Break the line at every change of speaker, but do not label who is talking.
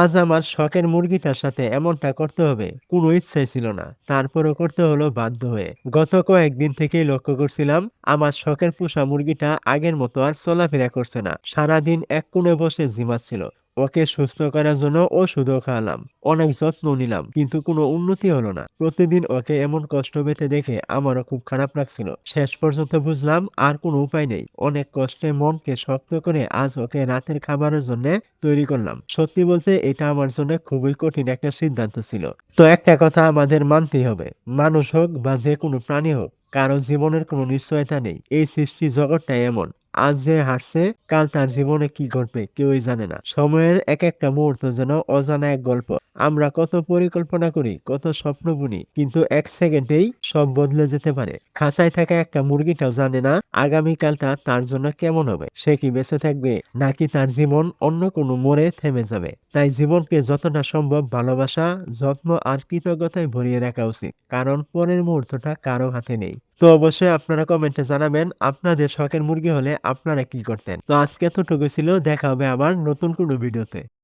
আজ আমার শখের মুরগিটার সাথে এমনটা করতে হবে কোনো ইচ্ছাই ছিল না, তারপরও করতে হলো বাধ্য হয়ে। গত কয়েকদিন থেকেই লক্ষ্য করছিলাম আমার শখের পোষা মুরগিটা আগের মতো আর চলাফেরা করছে না, সারাদিন এক কোণে বসে ঝিমাচ্ছিল। ওকে সুস্থ করার জন্য ওষুধও খাওয়ালাম, অনেক যত্ন নিলাম, কিন্তু কোনো উন্নতি হলো না। প্রতিদিন ওকে এমন কষ্ট পেতে দেখে আমারও খুব খারাপ লাগছিল। শেষ পর্যন্ত বুঝলাম আর কোনো উপায় নেই। অনেক কষ্টে মনকে শক্ত করে আজ ওকে রাতের খাবারের জন্য তৈরি করলাম। সত্যি বলতে এটা আমার জন্য খুবই কঠিন একটা সিদ্ধান্ত ছিল। তো একটা কথা আমাদের মানতেই হবে, মানুষ হোক বা যে কোনো প্রাণী হোক, কারো জীবনের কোনো নিশ্চয়তা নেই। এই সৃষ্টি জগৎটাই এমন। আজ যে হাসছে, কাল তার জীবনে কি ঘটবে কেউই জানে না। সময়ের এক একটা মুহূর্ত যেন অজানা এক গল্প। আমরা কত পরিকল্পনা করি, কত স্বপ্ন বুনি, কিন্তু এক সেকেন্ডেই সব বদলে যেতে পারে। খাঁচায় থাকা একটা মুরগিটাও জানে না আগামীকালটা তার জন্য কেমন হবে। সে কি বেঁচে থাকবে, নাকি তার জীবন অন্য কোনো মোড়ে থেমে যাবে। তাই জীবনকে যতটা সম্ভব ভালোবাসা, যত্ন আর কৃতজ্ঞতায় ভরিয়ে রাখা উচিত, কারণ পরের মুহূর্তটা কারো হাতে নেই। তো অবশ্যই আপনারা কমেন্টে জানাবেন আপনাদের শখের মুরগি হলে আপনারা কি করতেন। তো আজকে এতটুকু ছিল, দেখা হবে আবার নতুন কোনো ভিডিওতে।